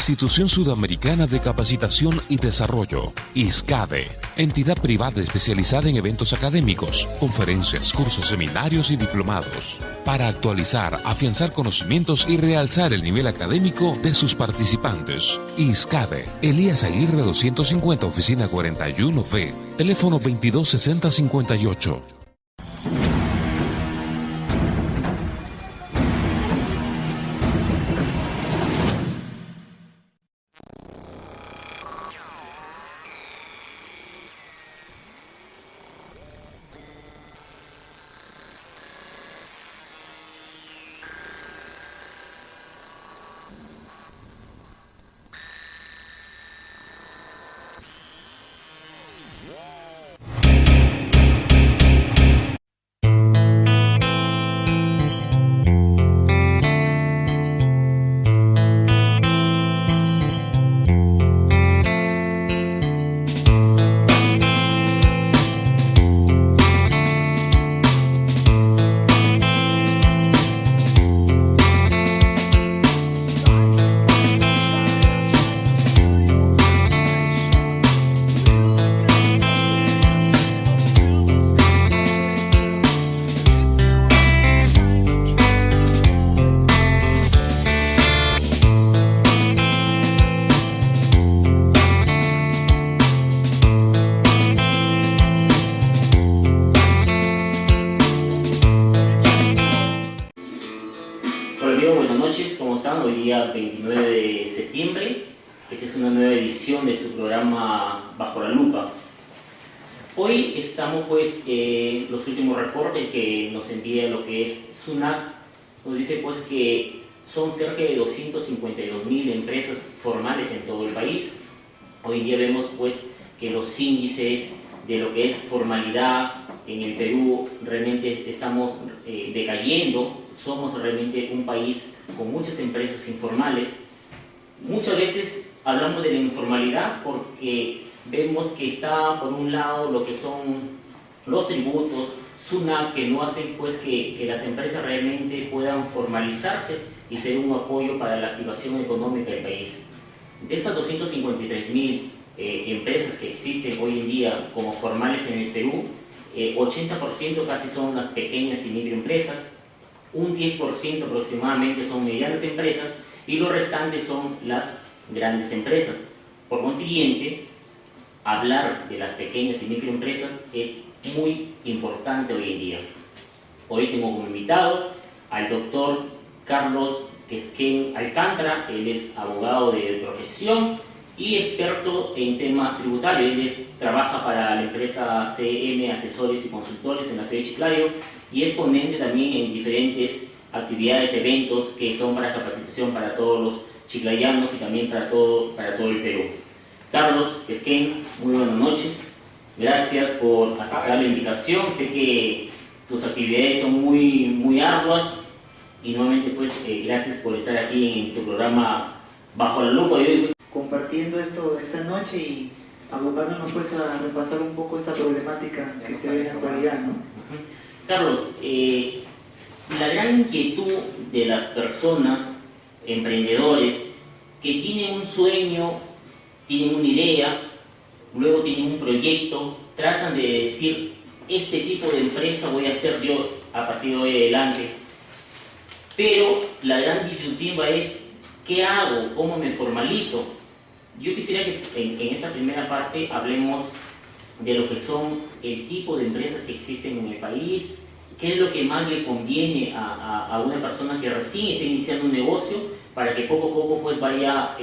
Institución Sudamericana de Capacitación y Desarrollo, ISCADE, entidad privada especializada en eventos académicos, conferencias, cursos, seminarios y diplomados, para actualizar, afianzar conocimientos y realzar el nivel académico de sus participantes. ISCADE, Elías Aguirre 250, oficina 41B, teléfono 226058. Buenas noches, ¿cómo están? Hoy día 29 de septiembre, esta es una nueva edición de su programa Bajo la Lupa. Hoy estamos los últimos reportes que nos envía lo que es SUNAT, nos dice pues que son cerca de 252.000 empresas formales en todo el país. Hoy día vemos pues que los índices de lo que es formalidad en el Perú realmente estamos decayendo. Somos realmente un país con muchas empresas informales. Muchas veces hablamos de la informalidad porque vemos que está por un lado lo que son los tributos, SUNAT, que no hacen pues que las empresas realmente puedan formalizarse y ser un apoyo para la activación económica del país. De esas 253.000 empresas que existen hoy en día como formales en el Perú, 80% casi son las pequeñas y microempresas, un 10% aproximadamente son medianas empresas y los restantes son las grandes empresas. Por consiguiente, hablar de las pequeñas y microempresas es muy importante hoy en día. Hoy tengo como invitado al doctor Carlos Quesquén Alcántara. Él es abogado de profesión y experto en temas tributarios. Él trabaja para la empresa CM Asesores y Consultores en la ciudad de Chiclayo y es ponente también en diferentes actividades, eventos que son para capacitación para todos los chiclayanos y también para todo el Perú. Carlos Quesquén, muy buenas noches. Gracias por aceptar la invitación. Sé que tus actividades son muy arduas y nuevamente pues gracias por estar aquí en tu programa Bajo la Lupa. Compartiendo esto esta noche y abocándonos pues a repasar un poco esta problemática que se ve en la actualidad, ¿no? Carlos, la gran inquietud de las personas, emprendedores, que tienen un sueño, tienen una idea, luego tienen un proyecto, tratan de decir, este tipo de empresa voy a hacer yo a partir de hoy adelante. Pero la gran disyuntiva es, ¿qué hago? ¿Cómo me formalizo? Yo quisiera que en esta primera parte hablemos de lo que son el tipo de empresas que existen en el país, qué es lo que más le conviene a una persona que recién está iniciando un negocio para que poco a poco pues vaya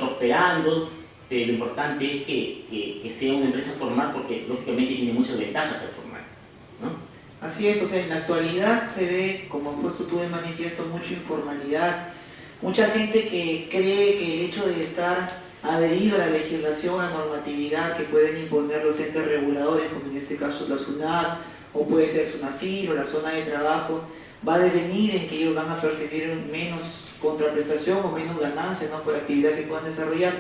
prosperando. Pero lo importante es que sea una empresa formal porque lógicamente tiene muchas ventajas ser formal, ¿no? Así es, o sea, en la actualidad se ve, como has puesto tú de manifiesto, mucha informalidad, mucha gente que cree que el hecho de estar adherido a la legislación, a la normatividad que pueden imponer los entes reguladores, como en este caso la SUNAT, o puede ser SUNAFIL o la zona de trabajo, va a devenir en que ellos van a percibir menos contraprestación o menos ganancia, ¿no?, por actividad que puedan desarrollar.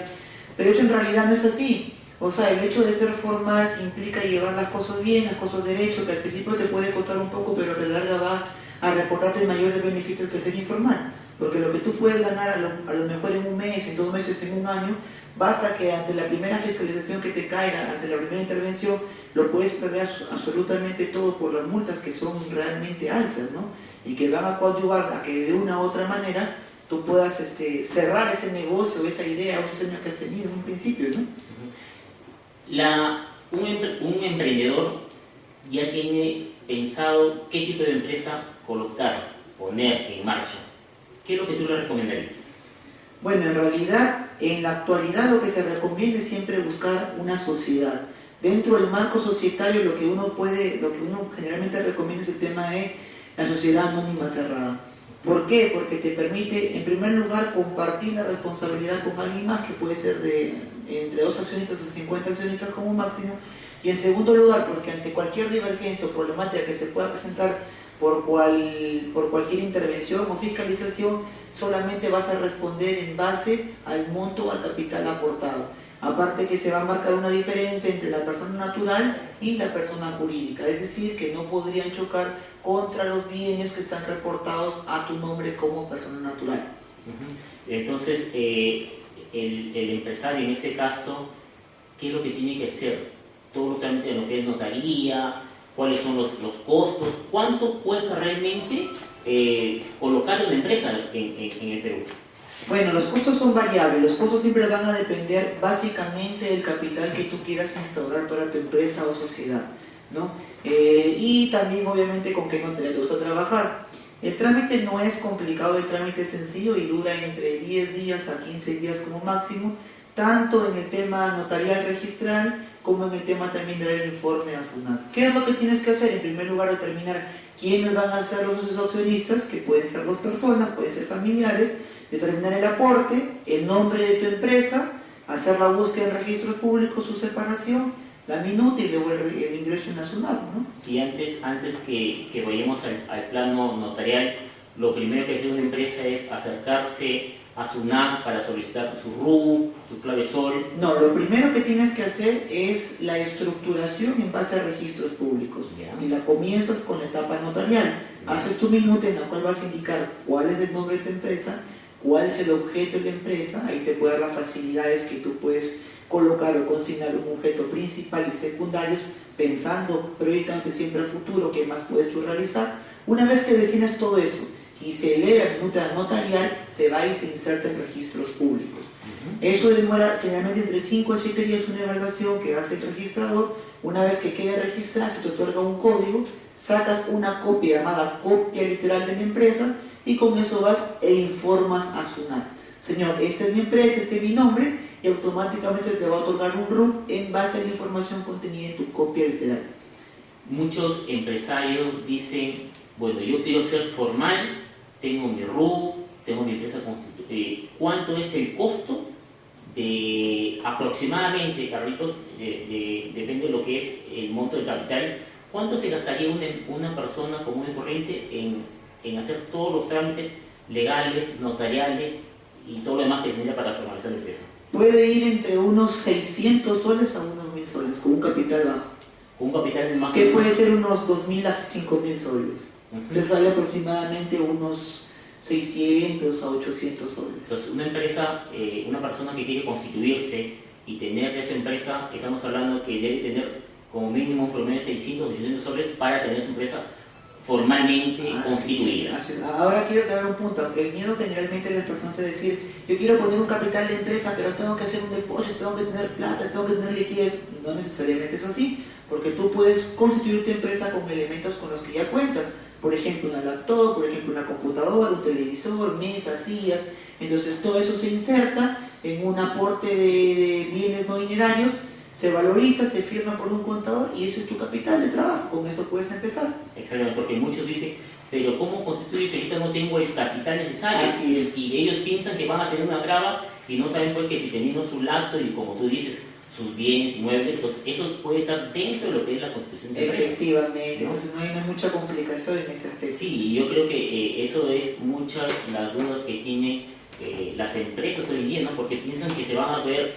Pero eso en realidad no es así. O sea, el hecho de ser formal implica llevar las cosas bien, las cosas derecho, que al principio te puede costar un poco, pero a la larga va a reportarte mayores beneficios que el ser informal. Porque lo que tú puedes ganar a lo mejor en un mes, en 2 meses, en un año, basta que ante la primera fiscalización que te caiga, ante la primera intervención, lo puedes perder absolutamente todo por las multas que son realmente altas, ¿no? Y que van a coadyuvar a que de una u otra manera tú puedas cerrar ese negocio, esa idea o ese sueño que has tenido en un principio, ¿no? Un emprendedor ya tiene pensado qué tipo de empresa colocar, poner en marcha. ¿Qué es lo que tú le recomendarías? Bueno, en realidad, en la actualidad lo que se recomienda es siempre buscar una sociedad. Dentro del marco societario lo que uno generalmente recomienda es el tema de la sociedad anónima cerrada. ¿Por qué? Porque te permite, en primer lugar, compartir la responsabilidad con alguien más, que puede ser entre 2 accionistas o 50 accionistas como máximo. Y en segundo lugar, porque ante cualquier divergencia o problemática que se pueda presentar por cualquier intervención o fiscalización, solamente vas a responder en base al monto o al capital aportado. Aparte que se va a marcar una diferencia entre la persona natural y la persona jurídica, es decir, que no podrían chocar contra los bienes que están reportados a tu nombre como persona natural. Entonces, el empresario en ese caso, ¿qué es lo que tiene que hacer? Todo los trámites de lo que es notaría, cuáles son los costos, cuánto cuesta realmente colocar una empresa en el Perú. Bueno, los costos son variables, los costos siempre van a depender básicamente del capital que tú quieras instaurar para tu empresa o sociedad, ¿no? Y también obviamente con qué notaría tú vas a trabajar. El trámite no es complicado, el trámite es sencillo y dura entre 10 días a 15 días como máximo, tanto en el tema notarial registral como en el tema también del informe a SUNAT. ¿Qué es lo que tienes que hacer? En primer lugar, determinar quiénes van a ser los accionistas, que pueden ser 2 personas, pueden ser familiares, determinar el aporte, el nombre de tu empresa, hacer la búsqueda en registros públicos, su separación, la minuta y luego el ingreso en la SUNAT, ¿no? Y antes que vayamos al plano notarial, lo primero que hace una empresa es acercarse a SUNAT para solicitar su RU, su clave SOL. No, lo primero que tienes que hacer es la estructuración en base a registros públicos. Y la comienzas con la etapa notarial. Haces tu minuta en la cual vas a indicar cuál es el nombre de tu empresa, cuál es el objeto de la empresa. Ahí te puede dar las facilidades que tú puedes colocar o consignar un objeto principal y secundarios, pensando, proyectándote siempre al futuro, qué más puedes tú realizar. Una vez que defines todo eso y se eleve a minuta notarial, se va y se inserta en registros públicos. Eso demora generalmente entre 5 a 7 días una evaluación que hace el registrador. Una vez que quede registrado, se te otorga un código, sacas una copia llamada copia literal de la empresa y con eso vas e informas a SUNAT. Señor, esta es mi empresa, este es mi nombre, y automáticamente se te va a otorgar un RUT en base a la información contenida en tu copia literal. Muchos empresarios dicen, bueno, yo quiero ser formal, tengo mi RU, tengo mi empresa constituida. ¿Cuánto es el costo de aproximadamente, Carlitos, depende de lo que es el monto de capital, cuánto se gastaría una persona común y corriente en hacer todos los trámites legales, notariales y todo lo demás que se necesita para formalizar la empresa? Puede ir entre unos 600 soles a unos 1000 soles, con un capital bajo. Con un capital más o que menos. puede ser unos 2000 a 5000 soles. Te sale aproximadamente unos 600 a 800 soles. Entonces, una empresa, una persona que quiere constituirse y tener esa empresa, estamos hablando que debe tener como mínimo un promedio de 600 o 800 soles para tener su empresa formalmente constituida. Ahora quiero aclarar un punto. El miedo generalmente de las personas es decir, yo quiero poner un capital de empresa, pero tengo que hacer un depósito, tengo que tener plata, tengo que tener liquidez. No necesariamente es así, porque tú puedes constituir tu empresa con elementos con los que ya cuentas. Por ejemplo, una laptop, por ejemplo, una computadora, un televisor, mesas, sillas. Entonces todo eso se inserta en un aporte de bienes no dinerarios, se valoriza, se firma por un contador y ese es tu capital de trabajo. Con eso puedes empezar. Exactamente, porque muchos dicen, pero ¿cómo constituyo si ahorita no tengo el capital necesario? Así es. Y ellos piensan que van a tener una traba y no saben pues que si teniendo su laptop y como tú dices, sus bienes inmuebles, entonces eso puede estar dentro de lo que es la constitución de empresa. Efectivamente, ¿no? Entonces no hay mucha complicación en ese aspecto. Sí, yo creo que eso es muchas las dudas que tienen las empresas hoy en día, ¿no? Porque piensan que se van a ver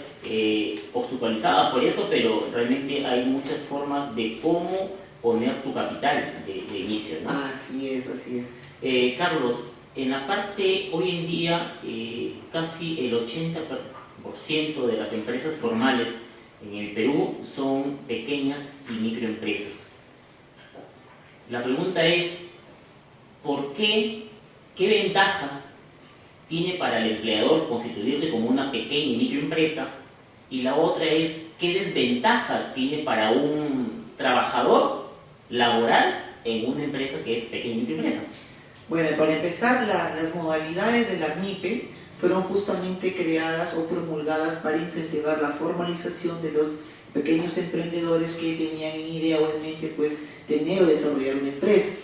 obstaculizadas por eso, pero realmente hay muchas formas de cómo poner tu capital de inicio, ¿no? Así es, así es. Carlos, En la parte, hoy en día, casi el 80% de las empresas formales en el Perú son pequeñas y microempresas. La pregunta es, ¿por qué? ¿Qué ventajas tiene para el empleador constituirse como una pequeña y microempresa? Y la otra es, ¿qué desventaja tiene para un trabajador laboral en una empresa que es pequeña y microempresa? Bueno, para empezar, las modalidades de la MIPE fueron justamente creadas o promulgadas para incentivar la formalización de los pequeños emprendedores que tenían en idea o en mente pues tener o desarrollar una empresa.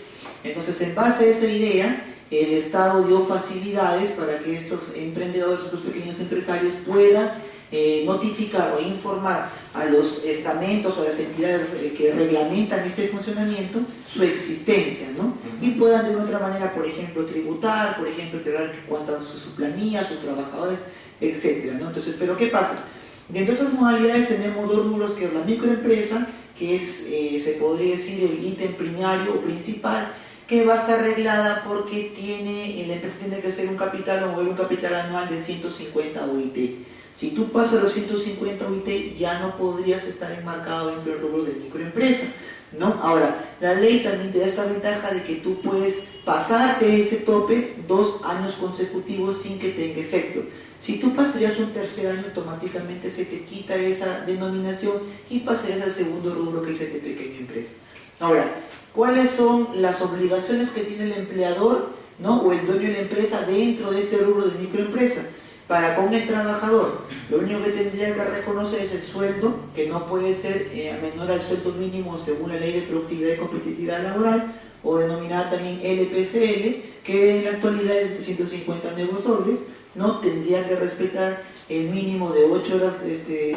Entonces, en base a esa idea, el Estado dio facilidades para que estos emprendedores, estos pequeños empresarios puedan notificar o informar a los estamentos o a las entidades que reglamentan este funcionamiento su existencia, ¿no? Y puedan de una otra manera, por ejemplo, tributar, por ejemplo, entregar cuánto su planilla, sus trabajadores, etcétera, ¿no? Entonces, ¿pero qué pasa? Dentro de esas modalidades tenemos dos rubros, que es la microempresa, que es, se podría decir, el ítem primario o principal, que va a estar arreglada porque la empresa tiene que hacer un capital o mover un capital anual de 150 UIT. Si tú pasas los 150 UIT, ya no podrías estar enmarcado dentro del rubro de microempresa, ¿no? Ahora, la ley también te da esta ventaja de que tú puedes pasarte ese tope 2 años consecutivos sin que tenga efecto. Si tú pasarías un tercer año, automáticamente se te quita esa denominación y pasarías al segundo rubro, que es el de pequeña empresa. Ahora, ¿cuáles son las obligaciones que tiene el empleador, ¿no? O el dueño de la empresa dentro de este rubro de microempresa? Para con el trabajador, lo único que tendría que reconocer es el sueldo, que no puede ser menor al sueldo mínimo según la Ley de Productividad y Competitividad Laboral, o denominada también LPCL, que en la actualidad es de 150 nuevos soles, ¿no? Tendría que respetar el mínimo de 8 horas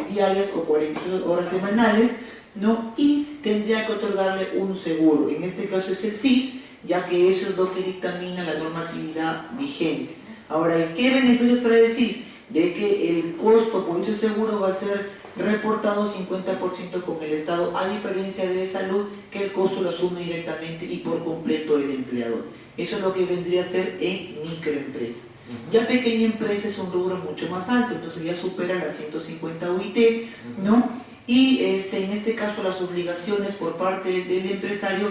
diarias o 48 horas semanales, ¿no? Y tendría que otorgarle un seguro, en este caso es el SIS, ya que eso es lo que dictamina la normatividad vigente. Ahora, ¿qué beneficios trae el SIS? De que el costo por dicho seguro va a ser reportado 50% con el Estado, a diferencia de salud, que el costo lo asume directamente y por completo el empleador. Eso es lo que vendría a ser en microempresa. Ya pequeña empresa es un rubro mucho más alto, entonces ya supera las 150 UIT, ¿no? Y en este caso las obligaciones por parte del empresario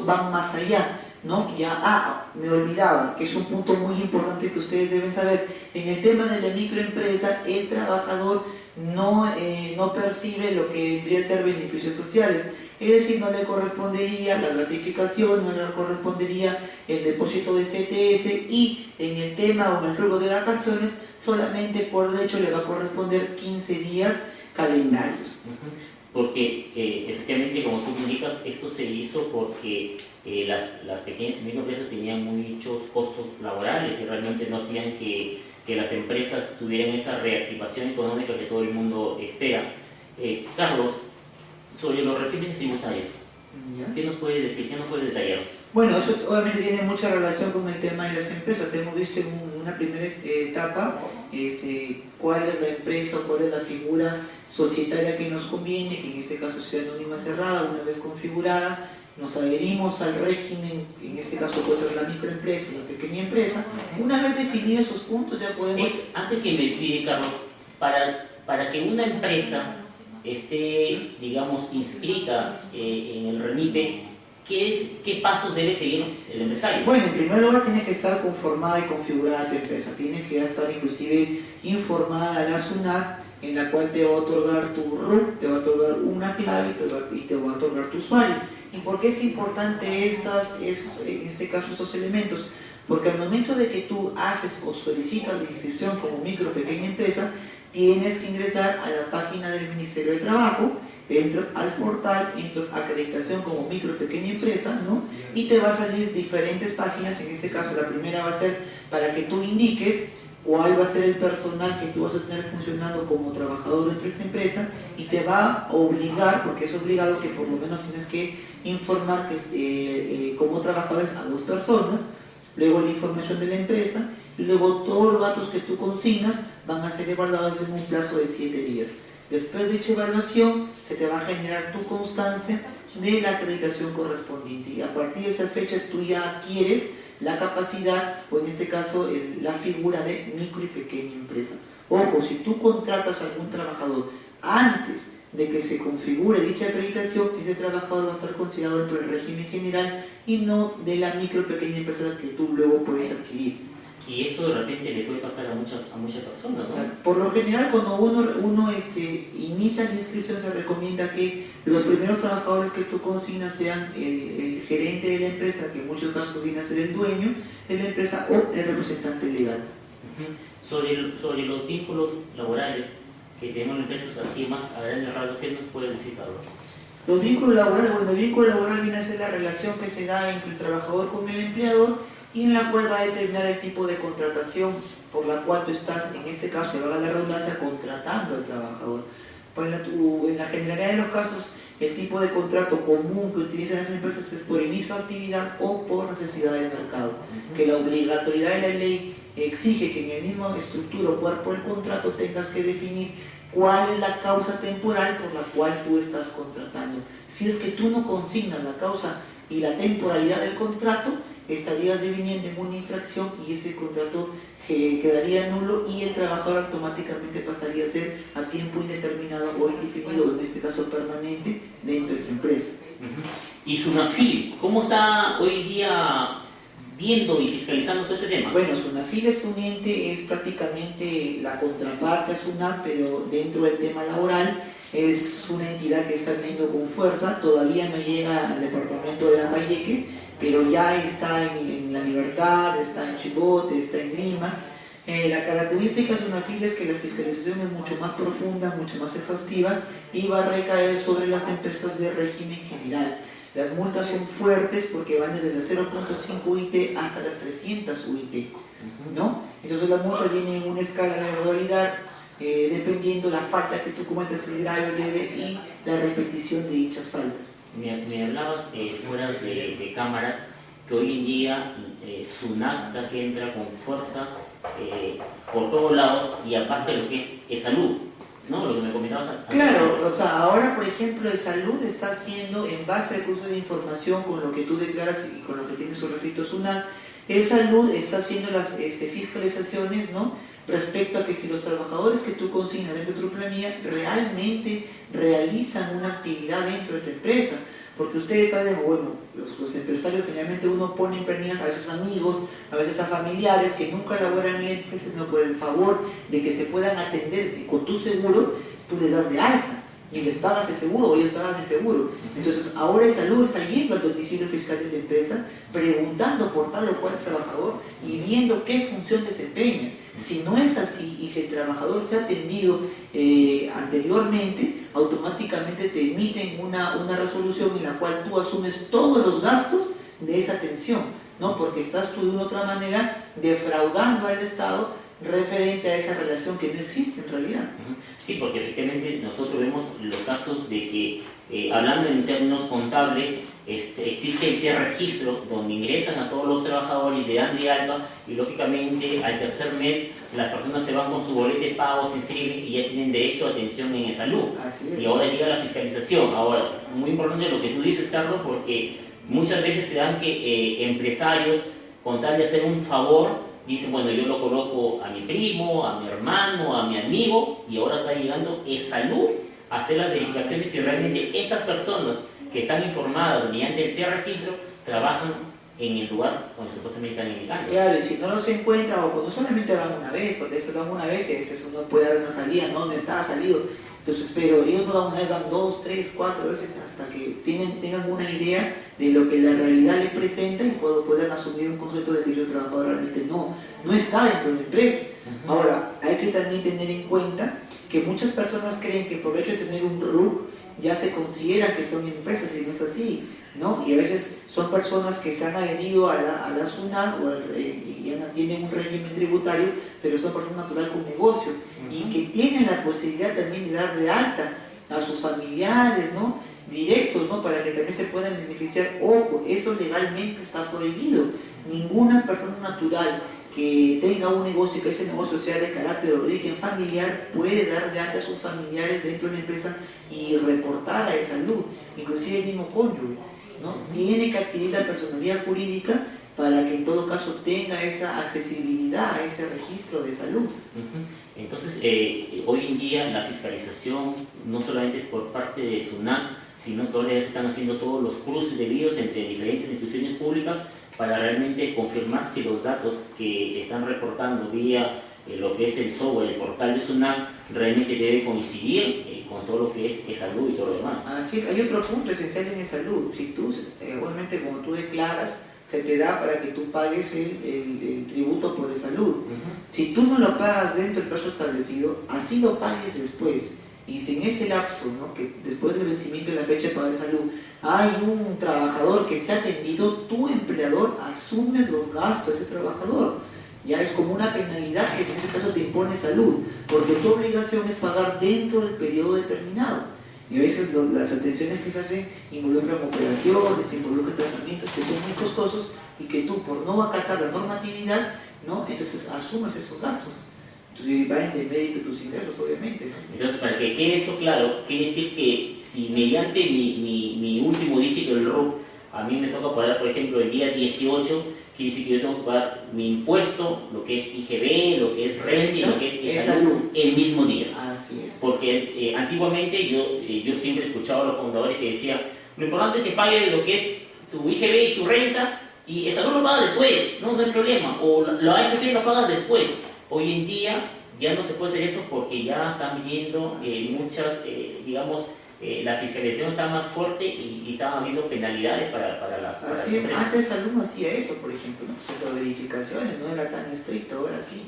van más allá, ¿no? Ya, me olvidaba, que es un punto muy importante que ustedes deben saber. En el tema de la microempresa, el trabajador no percibe lo que vendría a ser beneficios sociales. Es decir, no le correspondería la gratificación, no le correspondería el depósito de CTS, y en el tema o en el rubro de vacaciones, solamente por derecho le va a corresponder 15 días calendarios. Porque efectivamente, como tú indicas, esto se hizo porque las pequeñas y microempresas tenían muchos costos laborales y realmente no hacían que las empresas tuvieran esa reactivación económica que todo el mundo espera. Carlos, sobre los regímenes tributarios, ¿qué nos puede decir? ¿Qué nos puede detallar? Bueno, eso obviamente tiene mucha relación con el tema de las empresas. Hemos visto en una primera etapa cuál es la empresa o cuál es la figura societaria que nos conviene, que en este caso sea anónima cerrada. Una vez configurada, nos adherimos al régimen, en este caso puede ser la microempresa o la pequeña empresa. Una vez definidos esos puntos, ya podemos... Antes que me pide, Carlos, para que una empresa esté, digamos, inscrita en el RENIPE, ¿qué pasos debe seguir el empresario? Bueno, en primer lugar tiene que estar conformada y configurada tu empresa, tiene que estar inclusive informada a la SUNAT, en la cual te va a otorgar tu RUT, te va a otorgar una clave y te va a otorgar tu usuario. ¿Y por qué es importante en este caso estos elementos? Porque al momento de que tú haces o solicitas la inscripción como micro o pequeña empresa, tienes que ingresar a la página del Ministerio de Trabajo, entras al portal, entras a acreditación como micro o pequeña empresa, ¿no? Y te va a salir diferentes páginas. En este caso la primera va a ser para que tú indiques cuál va a ser el personal que tú vas a tener funcionando como trabajador dentro de esta empresa, y te va a obligar, porque es obligado, que por lo menos tienes que informar que, como trabajadores a 2 personas, luego la información de la empresa, y luego todos los datos que tú consignas van a ser evaluados en un plazo de 7 días. Después de dicha evaluación, se te va a generar tu constancia de la acreditación correspondiente, y a partir de esa fecha tú ya adquieres la capacidad, o en este caso la figura de micro y pequeña empresa. Ojo, si tú contratas a algún trabajador antes de que se configure dicha acreditación, ese trabajador va a estar considerado dentro del régimen general y no de la micro y pequeña empresa que tú luego puedes adquirir. Y eso de repente le puede pasar a muchas personas, ¿no? Por lo general, cuando uno inicia la inscripción, se recomienda que los primeros trabajadores que tú consignas sean el gerente de la empresa, que en muchos casos viene a ser el dueño de la empresa, o el representante legal. Sobre los vínculos laborales que tenemos en empresas así más a grandes rasgos, ¿qué nos puede decir, Carlos? Los vínculos laborales, bueno, el vínculo laboral viene a ser la relación que se da entre el trabajador con el empleador, y en la cual va a determinar el tipo de contratación por la cual tú estás, en este caso, se va a la redundancia, contratando al trabajador. Pues en la generalidad de los casos, el tipo de contrato común que utilizan las empresas es por inicio de actividad o por necesidad del mercado. Que la obligatoriedad de la ley exige que en el mismo estructura o cuerpo del contrato tengas que definir cuál es la causa temporal por la cual tú estás contratando. Si es que tú no consignas la causa y la temporalidad del contrato, estarías deviniendo en una infracción y ese contrato quedaría nulo y el trabajador automáticamente pasaría a ser a tiempo indeterminado o indefinido, en este caso permanente, dentro de tu empresa. ¿Y SUNAFIL? ¿Cómo está hoy día viendo y fiscalizando todo ese tema? Bueno, SUNAFIL es un ente, es prácticamente la contraparte a SUNAT, pero dentro del tema laboral es una entidad que está viniendo con fuerza, todavía no llega al departamento de Lambayeque, pero ya está en La Libertad, está en Chivote, está en Lima. La característica de SUNAFIL es que la fiscalización es mucho más profunda, mucho más exhaustiva y va a recaer sobre las empresas de régimen general. Las multas son fuertes porque van desde las 0.5 UIT hasta las 300 UIT, ¿no? Entonces las multas vienen en una escala de gradualidad dependiendo la falta que tú cometas, el grave o leve y la repetición de dichas faltas. Me hablabas fuera de cámaras que hoy en día SUNAT que entra con fuerza por todos lados y aparte lo que es salud, ¿no? Lo que me comentabas antes. Claro, o sea, ahora por ejemplo de salud está haciendo en base al curso de información con lo que tú declaras y con lo que tiene su registro SUNAT, salud está haciendo las fiscalizaciones, ¿no? Respecto a que si los trabajadores que tú consignas dentro de tu planilla realmente realizan una actividad dentro de tu empresa. Porque ustedes saben, bueno, los empresarios generalmente uno pone en planillas a veces amigos, a veces a familiares que nunca laboran en la empresa, sino por el favor de que se puedan atender con tu seguro, tú les das de alta y les pagas el seguro o ellos pagan el seguro. Entonces ahora el salud está yendo al domicilio fiscal de la empresa, preguntando por tal o cual trabajador y viendo qué función desempeña. Si no es así y si el trabajador se ha atendido anteriormente, automáticamente te emiten una resolución en la cual tú asumes todos los gastos de esa atención, ¿no? Porque estás tú de una otra manera defraudando al Estado referente a esa relación que no existe en realidad. Sí, porque efectivamente nosotros vemos los casos de que, hablando en términos contables, existe el registro donde ingresan a todos los trabajadores, le dan de alta y lógicamente al tercer mes las personas se van con su boleta de pago, se inscriben y ya tienen derecho a atención en salud. Y ahora llega la fiscalización. Ahora, muy importante lo que tú dices, Carlos, porque muchas veces se dan que empresarios, con tal de hacer un favor, dicen, bueno, yo lo coloco a mi primo, a mi hermano, a mi amigo, y ahora está llegando salud a hacer las verificaciones si realmente estas personas que están informadas mediante el registro trabajan en el lugar donde supuestamente están indicando. Claro, y si no los encuentra, ojo, no solamente dan una vez, porque eso dan una vez, eso no puede dar una salida, no está salido. Entonces, pero ellos no dan una vez, dan 2, 3, 4 veces hasta que tengan una idea de lo que la realidad les presenta y puedan asumir un concepto de que el trabajador realmente no está dentro de la empresa. Ahora, hay que también tener en cuenta que muchas personas creen que por el hecho de tener un RUC ya se considera que son empresas y no es así, ¿no? Y a veces son personas que se han adherido a la SUNAT y tienen un régimen tributario, pero son personas naturales con negocio y que tienen la posibilidad también de dar de alta a sus familiares, ¿no? Directos, ¿no? Para que también se puedan beneficiar. Ojo, eso legalmente está prohibido. Ninguna persona natural que tenga un negocio y que ese negocio sea de carácter de origen familiar puede dar de alta a sus familiares dentro de la empresa y reportar a esa salud, inclusive el mismo cónyuge, ¿no? Tiene que adquirir la personalidad jurídica para que en todo caso tenga esa accesibilidad a ese registro de salud. Entonces, hoy en día la fiscalización no solamente es por parte de SUNAT, sino que ahora ya se están haciendo todos los cruces debidos entre diferentes instituciones públicas para realmente confirmar si los datos que están reportando vía lo que es el software, el portal de SUNAT, realmente debe coincidir con todo lo que es salud y todo lo demás. Así es, hay otro punto esencial en salud. Si tú, obviamente, como tú declaras, se te da para que tú pagues el tributo por salud. Si tú no lo pagas dentro del plazo establecido, así lo pagues después. Y si en ese lapso, ¿no?, que después del vencimiento de la fecha de pagar de salud, hay un trabajador que se ha atendido, tu empleador asume los gastos de ese trabajador. Ya es como una penalidad que en ese caso te impone salud, porque tu obligación es pagar dentro del periodo determinado. Y a veces las atenciones que se hacen involucran operaciones, involucran tratamientos que son muy costosos y que tú, por no acatar la normatividad, ¿no?, entonces asumes esos gastos. Entonces va en demérito tus ingresos, obviamente, ¿no? Entonces, para que quede esto claro, quiere decir que si mediante mi último dígito del RUC a mí me toca pagar, por ejemplo, el día 18, quiere decir que yo tengo que pagar mi impuesto, lo que es IGB, lo que es renta y lo que es salud, el mismo día. Así es. Porque antiguamente yo siempre he escuchado a los contadores que decían, lo importante es que pagues lo que es tu IGB y tu renta, y el salud lo pagas después, no hay problema, o la AFP lo pagas después. Hoy en día ya no se puede hacer eso porque ya están viniendo muchas, digamos, la fiscalización está más fuerte y están habiendo penalidades para las empresas. Antes el alumno hacía eso, por ejemplo, ¿no? Pues esas verificaciones no era tan estricto, ahora sí.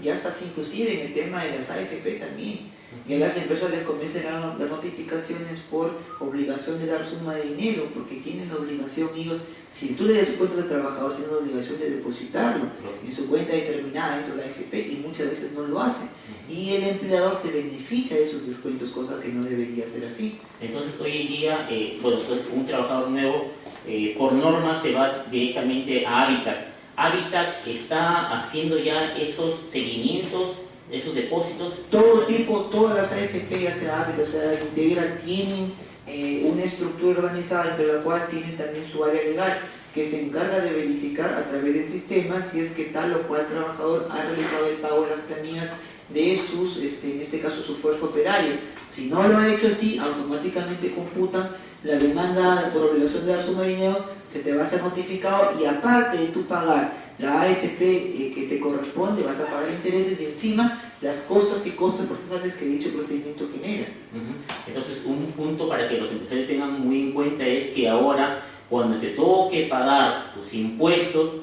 Ya está así, inclusive en el tema de las AFP también. Y a las empresas les comienzan a dar notificaciones por obligación de dar suma de dinero, porque tienen la obligación ellos, si tú le das cuentas al trabajador, tienen la obligación de depositarlo en su cuenta determinada dentro de la AFP y muchas veces no lo hacen. Y el empleador se beneficia de esos descuentos, cosa que no debería ser así. Entonces hoy en día, un trabajador nuevo por norma se va directamente a Habitat. Habitat está haciendo ya esos seguimientos, esos depósitos. Todas las AFP, ya sea Habitat, sea Integra, tienen una estructura organizada entre la cual tienen también su área legal, que se encarga de verificar a través del sistema si es que tal o cual trabajador ha realizado el pago de las planillas de sus, en este caso, su fuerza operaria. Si no lo ha hecho así, automáticamente computan la demanda por obligación de dar suma de dinero, se te va a ser notificado y aparte de tu pagar la AFP que te corresponde, vas a pagar intereses y encima las costas y costos procesales que dicho procedimiento genera. Entonces, un punto para que los empresarios tengan muy en cuenta es que ahora, cuando te toque pagar tus impuestos,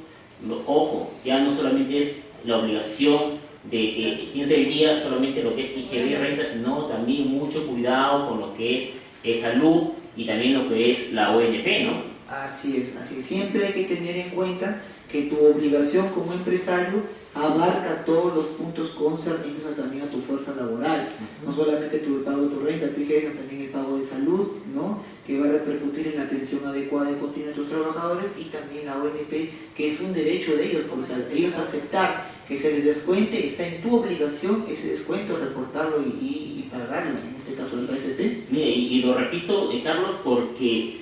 ojo, ya no solamente es la obligación de que tienes el día solamente lo que es IGB y renta, sino también mucho cuidado con lo que es salud y también lo que es la ONP, ¿no? Así es. Siempre hay que tener en cuenta que tu obligación como empresario abarca todos los puntos concernientes también a tu fuerza laboral. No solamente el pago de tu renta, tu IGB, sino también el pago de salud, ¿no?, que va a repercutir en la atención adecuada y continua de tus trabajadores, y también la ONP, que es un derecho de ellos, porque al ellos aceptar que se les descuente, está en tu obligación ese descuento, reportarlo y pagarlo, en este caso las AFP. Mire, y lo repito, Carlos, porque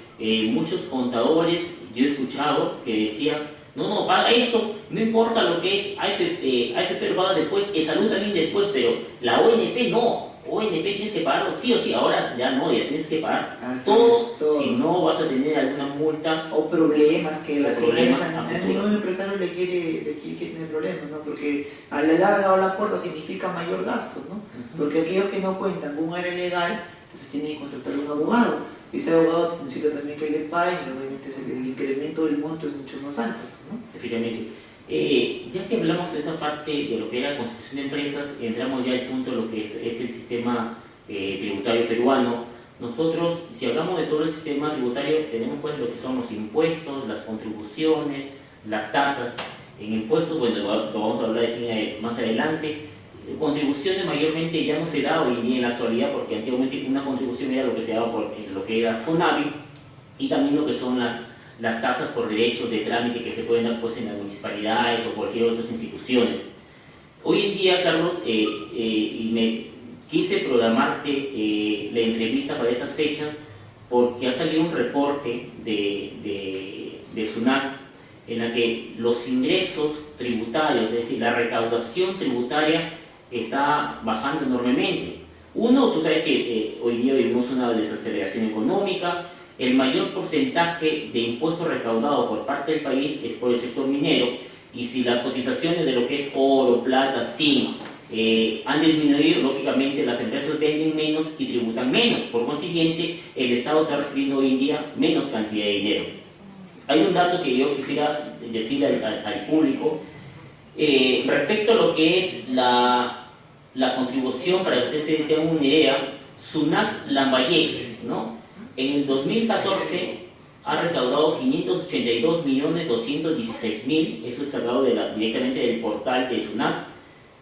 muchos contadores, yo he escuchado que decían, no, paga esto, no importa lo que es AFP lo paga después, salud también después, pero la ONP no, ONP tienes que pagarlo sí o sí, ahora ya no, ya tienes que pagar todo, si no vas a tener alguna multa o problemas que a ningún empresario le quiere tener problemas, ¿no? Porque a la larga o a la corta significa mayor gasto, ¿no? Porque aquellos que no cuentan con un área legal, entonces tienen que contratar un abogado. Ese abogado necesita también que le paguen y obviamente el incremento del monto es mucho más alto, ¿no? Efectivamente. Ya que hablamos de esa parte de lo que era la constitución de empresas, entramos ya al punto de lo que es el sistema tributario peruano. Nosotros, si hablamos de todo el sistema tributario, tenemos pues lo que son los impuestos, las contribuciones, las tasas. En impuestos, bueno, lo vamos a hablar aquí más adelante. Contribuciones mayormente ya no se da hoy en día en la actualidad, porque antiguamente una contribución era lo que se daba por lo que era FONAVI, y también lo que son las tasas por derechos de trámite que se pueden dar pues, en las municipalidades o cualquier otras instituciones. Hoy en día, Carlos, y me quise programarte la entrevista para estas fechas porque ha salido un reporte de SUNAT en la que los ingresos tributarios, es decir, la recaudación tributaria está bajando enormemente. Uno, tú sabes que hoy día vivimos una desaceleración económica, el mayor porcentaje de impuestos recaudados por parte del país es por el sector minero, y si las cotizaciones de lo que es oro, plata, zinc han disminuido, lógicamente las empresas venden menos y tributan menos. Por consiguiente, el Estado está recibiendo hoy en día menos cantidad de dinero. Hay un dato que yo quisiera decirle al público respecto a lo que es la contribución, para que ustedes tengan una idea. SUNAT Lambayeque, ¿no?, en el 2014 ha recaudado 582.216.000, eso es sacado directamente del portal de SUNAT.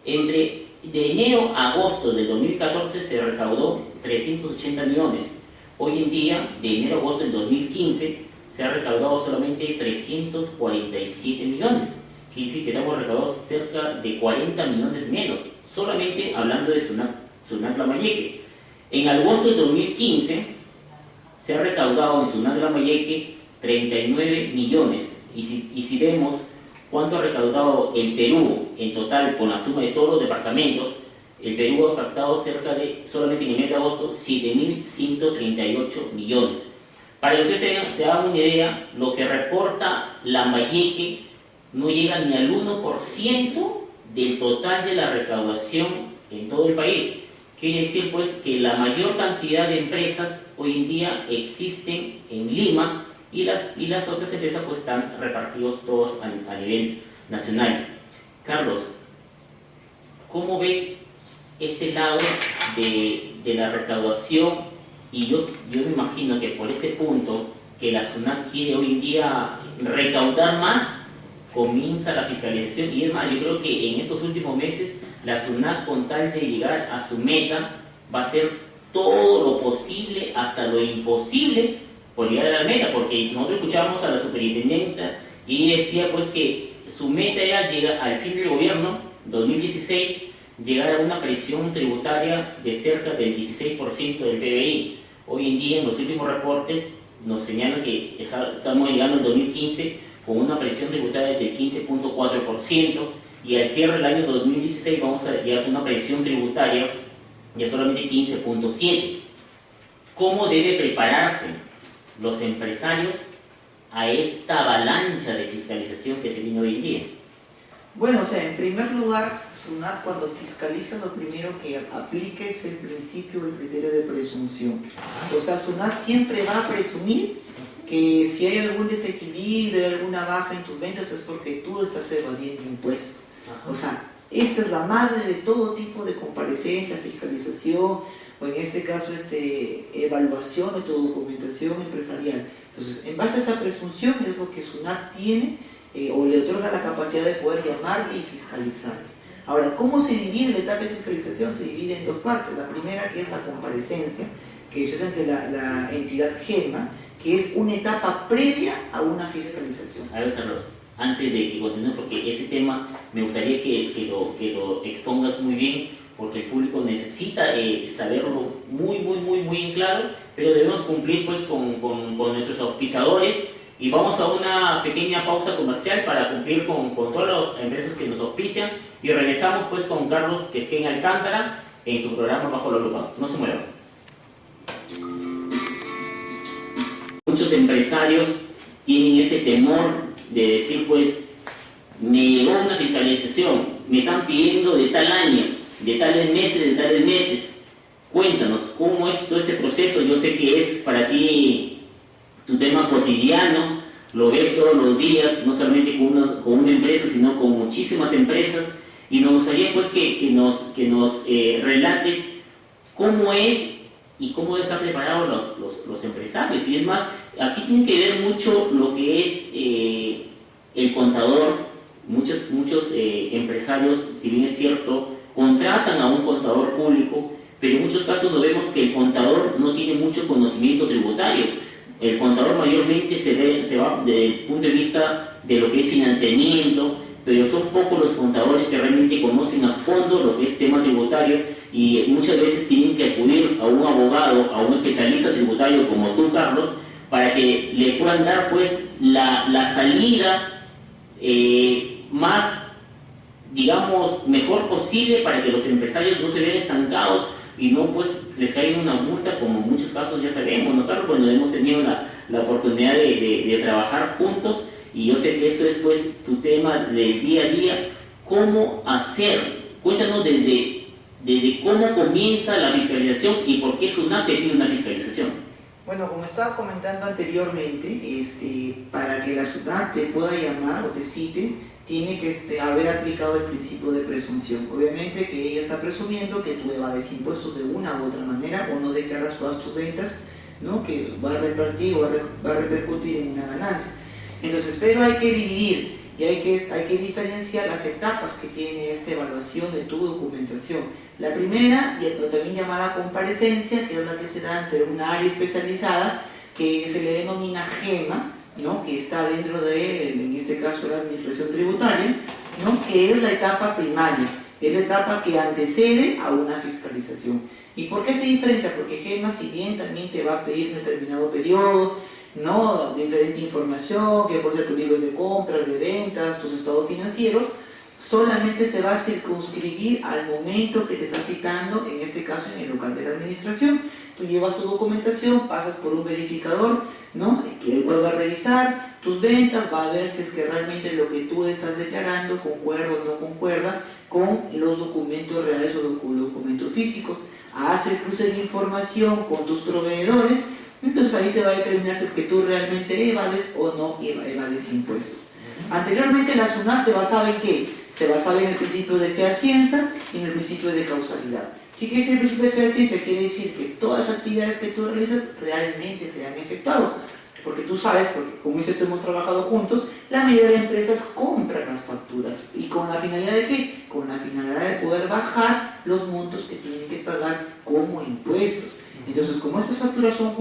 De enero a agosto del 2014 se recaudó 380 millones. Hoy en día, de enero a agosto del 2015, se ha recaudado solamente 347 millones. Quiere decir que hemos recaudado cerca de 40 millones menos, solamente hablando de SUNAT Lambayeque. En agosto del 2015 se ha recaudado en SUNAT Lambayeque 39 millones. Y si vemos cuánto ha recaudado el Perú en total con la suma de todos los departamentos, el Perú ha captado cerca de, solamente en el mes de agosto, 7.138 millones. Para que ustedes se hagan una idea, lo que reporta Lambayeque no llega ni al 1% del total de la recaudación en todo el país. Quiere decir pues que la mayor cantidad de empresas hoy en día existen en Lima, y las otras empresas pues están repartidos todos a nivel nacional. Carlos, ¿cómo ves este lado de la recaudación? Y yo me imagino que por este punto que la SUNAT quiere hoy en día recaudar más, comienza la fiscalización, y es más, yo creo que en estos últimos meses la SUNAT, con tal de llegar a su meta, va a hacer todo lo posible, hasta lo imposible, por llegar a la meta, porque nosotros escuchábamos a la superintendenta y decía pues que su meta era llegar al fin del gobierno 2016, llegar a una presión tributaria de cerca del 16% del PBI. Hoy en día, en los últimos reportes, nos señalan que estamos llegando en 2015 con una presión tributaria del 15.4%, y al cierre del año 2016 vamos a llegar con una presión tributaria de solamente 15.7%. ¿Cómo debe prepararse los empresarios a esta avalancha de fiscalización que se viene hoy en día? Bueno, en primer lugar, SUNAT, cuando fiscaliza, lo primero que aplica es el principio, el criterio de presunción. SUNAT siempre va a presumir que si hay algún desequilibrio, alguna baja en tus ventas, es porque tú estás evadiendo impuestos. Esa es la madre de todo tipo de comparecencia, fiscalización, o en este caso evaluación de tu documentación empresarial. Entonces, en base a esa presunción es lo que SUNAT tiene o le otorga la capacidad de poder llamarte y fiscalizar. Ahora, ¿cómo se divide la etapa de fiscalización? Se divide en dos partes. La primera, que es la comparecencia, que es ante la entidad GEMA, que es una etapa previa a una fiscalización. A ver, Carlos, antes de que continúe, porque ese tema me gustaría que lo expongas muy bien, porque el público necesita saberlo muy en claro, pero debemos cumplir pues con nuestros auspiciadores, y vamos a una pequeña pausa comercial para cumplir con todas las empresas que nos auspician, y regresamos pues con Carlos Quesquén Alcántara en su programa Bajo la Lupa. No se muevan. Muchos empresarios tienen ese temor de decir pues, me llegó una fiscalización, me están pidiendo de tal año, de tales meses. Cuéntanos, ¿cómo es todo este proceso? Yo sé que es para ti tu tema cotidiano, lo ves todos los días, no solamente con una empresa, sino con muchísimas empresas, y nos gustaría pues que nos relates cómo es y cómo están preparados los empresarios. Y es más, aquí tiene que ver mucho lo que es el contador. Muchos empresarios, si bien es cierto, contratan a un contador público, pero en muchos casos nos vemos que el contador no tiene mucho conocimiento tributario. El contador mayormente se va desde el punto de vista de lo que es financiamiento, pero son pocos los contadores que realmente conocen a fondo lo que es tema tributario, y muchas veces tienen que acudir a un abogado, a un especialista tributario como tú, Carlos, para que le puedan dar pues la salida más, digamos, mejor posible para que los empresarios no se vean estancados y no pues les caiga una multa, como en muchos casos ya sabemos, ¿no, Carlos? Bueno, hemos tenido la oportunidad de trabajar juntos y yo sé que eso es pues tu tema del día a día. ¿Cómo hacer? Cuéntanos desde cómo comienza la fiscalización y por qué SUNAT te pide una fiscalización. Bueno, como estaba comentando anteriormente, para que la SUNAT te pueda llamar o te cite, tiene que haber aplicado el principio de presunción. Obviamente que ella está presumiendo que tú evades impuestos de una u otra manera o no declaras todas tus ventas, ¿no? Que va a repartir o va a repercutir en una ganancia. Entonces, pero hay que dividir y hay que diferenciar las etapas que tiene esta evaluación de tu documentación. La primera, también llamada comparecencia, que es la que se da ante una área especializada que se le denomina GEMA, ¿no? Que está dentro de, en este caso, la administración tributaria, ¿no? Que es la etapa primaria, es la etapa que antecede a una fiscalización. ¿Y por qué se diferencia? Porque GEMA, si bien también te va a pedir un determinado periodo, ¿no? Diferente información, que por ejemplo tus libros de compras, de ventas, tus estados financieros, solamente se va a circunscribir al momento que te está citando, en este caso en el local de la administración. Tú llevas tu documentación, pasas por un verificador, ¿no? El cual va a revisar tus ventas, va a ver si es que realmente lo que tú estás declarando concuerda o no concuerda con los documentos reales o documentos físicos. Hace el cruce de información con tus proveedores, entonces ahí se va a determinar si es que tú realmente evades o no evades impuestos. Anteriormente la SUNAT se basaba en ¿qué? Se basaba en el principio de fehaciencia y en el principio de causalidad. ¿Qué quiere decir el principio de fehaciencia? Quiere decir que todas las actividades que tú realizas realmente se han efectuado. Porque tú sabes, porque como dices, hemos trabajado juntos, la mayoría de empresas compran las facturas. ¿Y con la finalidad de qué? Con la finalidad de poder bajar los montos que tienen que pagar como impuestos. Entonces, como esas facturas son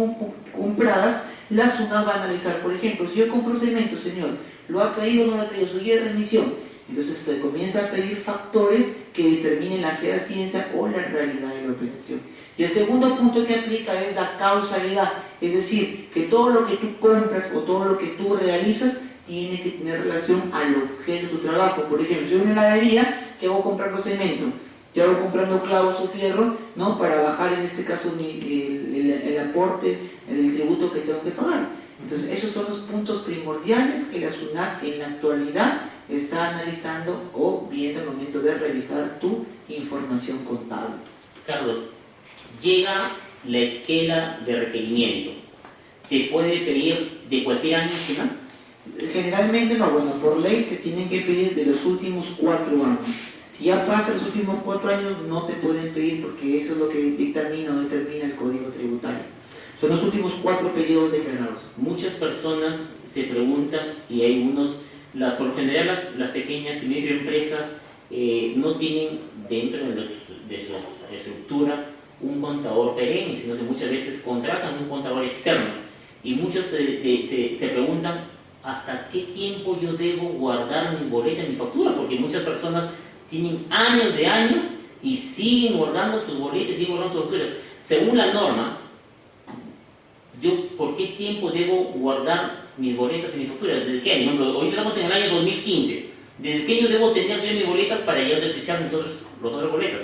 compradas, la SUNAT va a analizar, por ejemplo, si yo compro cemento, señor, ¿lo ha traído o no lo ha traído? Su guía de remisión. Entonces te comienza a pedir factores que determinen la fehaciencia o la realidad de la operación. Y el segundo punto que aplica es la causalidad, es decir, que todo lo que tú compras o todo lo que tú realizas tiene que tener relación al objeto de tu trabajo. Por ejemplo, si yo en una heladería, ¿qué hago comprando cemento? Yo hago comprando clavos o fierro, ¿no? Para bajar en este caso el aporte, el tributo que tengo que pagar. Entonces, esos son los puntos primordiales que la SUNAT en la actualidad está analizando o viendo al momento de revisar tu información contable. Carlos, llega la esquela de requerimiento. ¿Te puede pedir de cualquier año, SUNAT? Generalmente no, bueno, por ley te tienen que pedir de los últimos 4 años. Si ya pasan los últimos 4 años, no te pueden pedir porque eso es lo que dictamina o determina el Código Tributario. Son los últimos 4 periodos declarados. Muchas personas se preguntan, y hay unos, por lo general las pequeñas y microempresas no tienen dentro de su estructura un contador perenne, sino que muchas veces contratan un contador externo. Y muchos se preguntan, ¿hasta qué tiempo yo debo guardar mis boletas, mi factura? Porque muchas personas tienen años de años y siguen guardando sus boletas, siguen guardando sus facturas. Según la norma, yo, ¿por qué tiempo debo guardar mis boletas y mis facturas? ¿Desde qué año? Por ejemplo, hoy estamos en el año 2015. ¿Desde qué año debo tener yo mis boletas para ya desechar las otras boletas?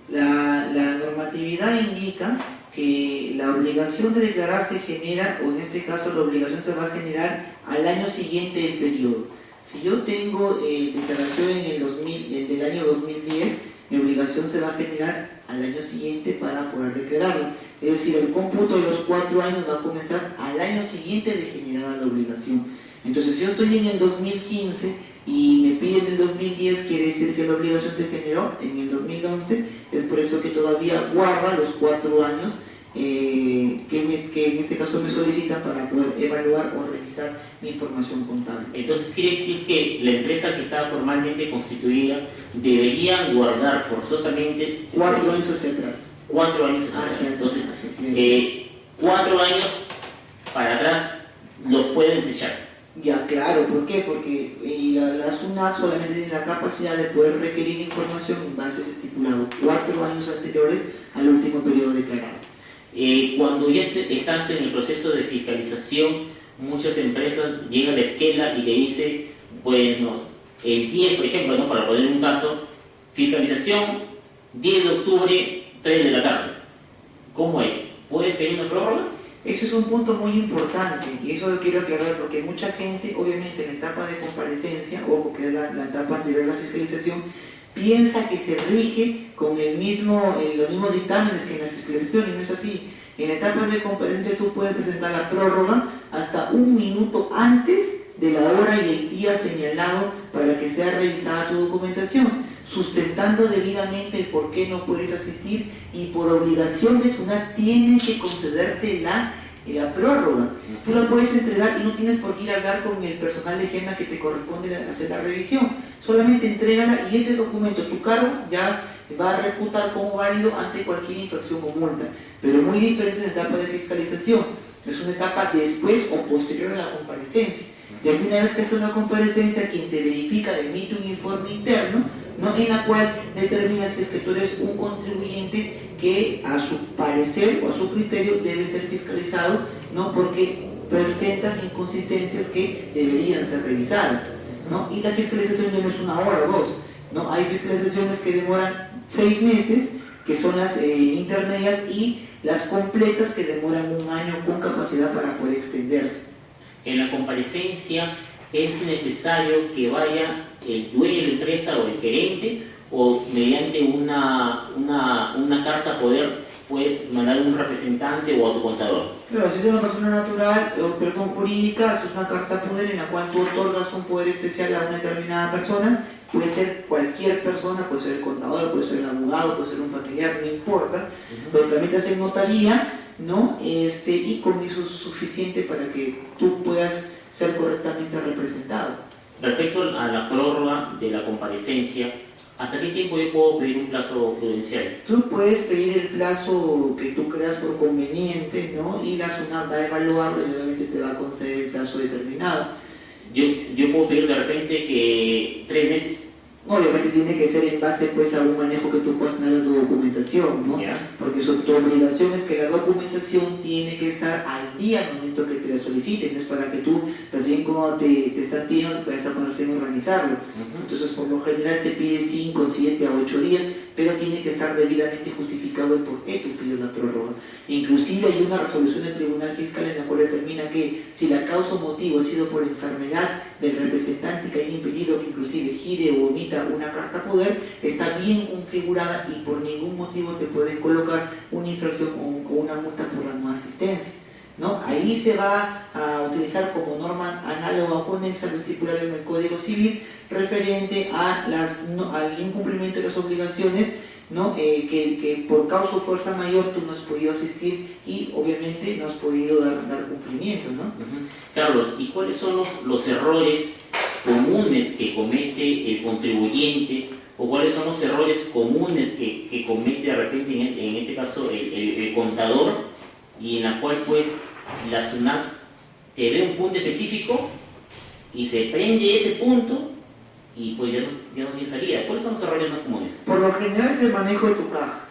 La normatividad indica que la obligación de declarar se genera, o en este caso la obligación se va a generar al año siguiente del periodo. Si yo tengo declaración del año 2010, mi obligación se va a generar al año siguiente para poder declararla. Es decir, el cómputo de los 4 años va a comenzar al año siguiente de generada la obligación. Entonces, si yo estoy en el 2015 y me piden el 2010, quiere decir que la obligación se generó en el 2011, es por eso que todavía guarda los 4 años que en este caso me solicitan para poder evaluar o revisar mi información contable. Entonces quiere decir que la empresa que estaba formalmente constituida debería guardar forzosamente 4 años hacia atrás. 4 años hacia atrás. Entonces, 4 años para atrás los pueden desechar. Ya, claro, ¿por qué? Porque la SUNAT solamente tiene la capacidad de poder requerir información en bases estipulado 4 años anteriores al último periodo declarado. Cuando ya estás en el proceso de fiscalización, muchas empresas llegan a la esquela y le dice, bueno, el 10, por ejemplo, ¿no? Para poner un caso, fiscalización 10 de octubre, 3 de la tarde. ¿Cómo es? ¿Puedes pedir una prórroga? Ese es un punto muy importante y eso lo quiero aclarar porque mucha gente, obviamente en la etapa de comparecencia, ojo que es la etapa anterior a la fiscalización, piensa que se rige con los mismos dictámenes que en la fiscalización y no es así. En la etapa de comparecencia tú puedes presentar la prórroga hasta 1 minuto antes de la hora y el día señalado para que sea revisada tu documentación, sustentando debidamente el por qué no puedes asistir y por obligación de SUNAT tienes que concederte la prórroga. Tú la puedes entregar y no tienes por qué ir a hablar con el personal de GEMA que te corresponde hacer la revisión. Solamente entrégala y ese documento, tu cargo, ya va a reputar como válido ante cualquier infracción o multa. Pero muy diferente en la etapa de fiscalización. Es una etapa después o posterior a la comparecencia. Y una vez que hace una comparecencia, quien te verifica emite un informe interno, ¿no? En la cual determina si es que tú eres un contribuyente que a su parecer o a su criterio debe ser fiscalizado, ¿no? Porque presentas inconsistencias que deberían ser revisadas, ¿no? Y la fiscalización ya no es 1 hora o 2, ¿no? Hay fiscalizaciones que demoran 6 meses, que son las intermedias, y las completas que demoran 1 año con capacidad para poder extenderse. En la comparecencia es necesario que vaya el dueño de la empresa o el gerente, o mediante una carta poder pues mandar un representante o a tu contador. Claro, si es una persona natural o persona jurídica, es una carta poder en la cual tú otorgas un poder especial a una determinada persona. Puede ser cualquier persona, puede ser el contador, puede ser el abogado, puede ser un familiar, no importa. Lo tramitas en notaría, ¿no? Y con eso es suficiente para que tú puedas ser correctamente representado. Respecto a la prórroga de la comparecencia, ¿hasta qué tiempo yo puedo pedir un plazo prudencial? Tú puedes pedir el plazo que tú creas por conveniente, ¿no? Y la SUNAT va a evaluarlo y obviamente te va a conceder el plazo determinado. Yo puedo pedir de repente que 3 meses. Obviamente tiene que ser en base pues a un manejo que tú puedas tener de tu documentación, ¿no? Yeah. Porque tu obligación es que la documentación tiene que estar al día al momento que te la soliciten, no es para que tú recién cuando te están pidiendo puedas ponerse a organizarlo. Entonces por lo general se pide 5, 7 a 8 días, pero tiene que estar debidamente justificado el por qué tú pides la prórroga. Inclusive hay una resolución del Tribunal Fiscal en la cual determina que si la causa o motivo ha sido por enfermedad del representante que haya impedido que inclusive gire o omita una carta poder, está bien configurada y por ningún motivo te pueden colocar una infracción o una multa por la no asistencia, ¿no? Ahí se va a utilizar como norma análoga o conexa lo estipulado en el Código Civil referente a al incumplimiento de las obligaciones, ¿no? Que por causa o fuerza mayor tú no has podido asistir y obviamente no has podido dar cumplimiento, ¿no? Carlos, ¿y cuáles son los errores comunes que comete el contribuyente, o cuáles son los errores comunes que comete de repente en este caso el contador, y en la cual pues la SUNAT te ve un punto específico y se prende ese punto y pues ya no tiene salida? ¿Cuáles son los errores más comunes? Por lo general es el manejo de tu caja.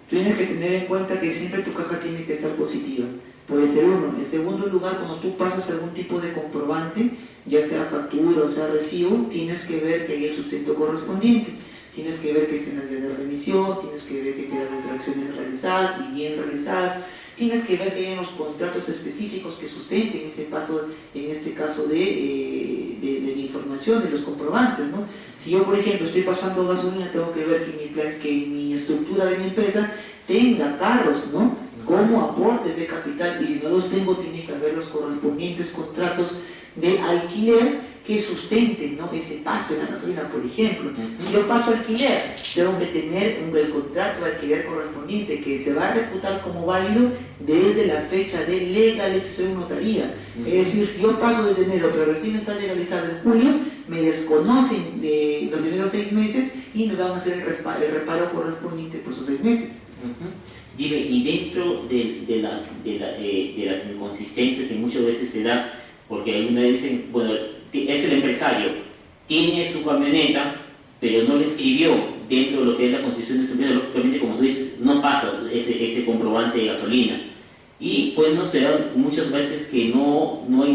Tienes que tener en cuenta que siempre tu caja tiene que estar positiva. Puede ser uno. En segundo lugar, cuando tú pasas algún tipo de comprobante, ya sea factura o sea recibo, tienes que ver que haya el sustento correspondiente. Tienes que ver que estén las vías de remisión, tienes que ver que estén las extracciones realizadas y bien realizadas. Tienes que ver que hay unos contratos específicos que sustenten en este caso de la información, de los comprobantes, ¿no? Si yo, por ejemplo, estoy pasando gasolina, tengo que ver que mi estructura de mi empresa tenga carros, ¿no? Como aportes de capital, y si no los tengo, tiene que haber los correspondientes contratos de alquiler que sustenten, ¿no? Ese paso de la gasolina, por ejemplo. Si yo paso alquiler, tengo que tener el contrato de alquiler correspondiente que se va a reputar como válido desde la fecha de legalización en notaría. Es decir, si yo paso desde enero, pero recién está legalizado en julio, me desconocen de los primeros 6 meses y me van a hacer el reparo correspondiente por esos 6 meses. Dime, y dentro de las inconsistencias que muchas veces se da, porque algunos dicen, bueno, es el empresario, tiene su camioneta, pero no le escribió dentro de lo que es la constitución de su empresa, lógicamente, como tú dices, no pasa ese comprobante de gasolina. Y pues no se da muchas veces que no hay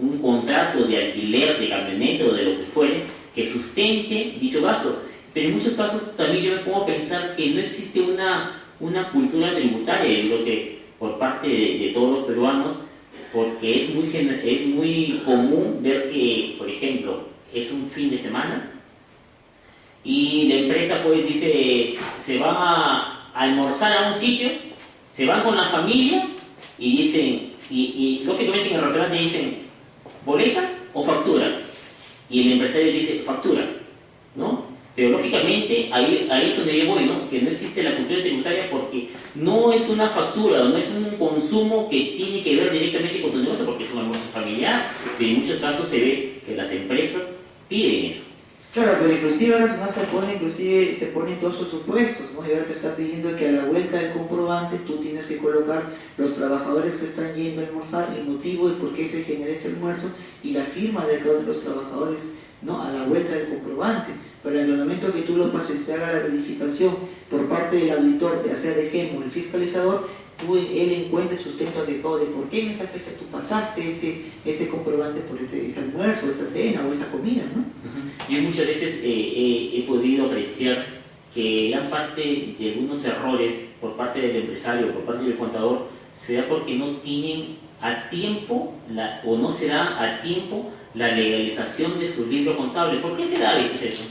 un contrato de alquiler de camioneta o de lo que fuere que sustente dicho gasto. Pero en muchos casos también yo me pongo a pensar que no existe una cultura tributaria, yo creo que por parte de todos los peruanos, porque es muy común ver que, por ejemplo, es un fin de semana y la empresa pues dice, se va a almorzar a un sitio, se van con la familia y dicen, y lógicamente en el restaurante dicen, ¿boleta o factura? Y el empresario dice, factura, ¿no? Pero lógicamente ahí es donde yo voy, ¿no? Que no existe la cultura tributaria porque no es una factura, no es un consumo que tiene que ver directamente con tu negocio porque es un almuerzo familiar, pero en muchos casos se ve que las empresas piden eso. Claro, pero inclusive ahora se ponen todos sus supuestos, ¿no? Y ahora te está pidiendo que a la vuelta del comprobante tú tienes que colocar los trabajadores que están yendo a almorzar, el motivo de por qué se genera ese almuerzo y la firma de cada uno de los trabajadores, ¿no? A la vuelta del comprobante. Pero en el momento que tú lo pases, se haga la verificación por parte del auditor, ya sea de GEM o el fiscalizador, él encuentra el sustento adecuado de por qué en esa fecha tú pasaste ese comprobante por ese almuerzo, esa cena o esa comida, ¿no? Yo muchas veces he podido apreciar que gran parte de algunos errores por parte del empresario, por parte del contador, se da porque no tienen a tiempo o no se da a tiempo la legalización de su libro contable. ¿Por qué se da a veces eso?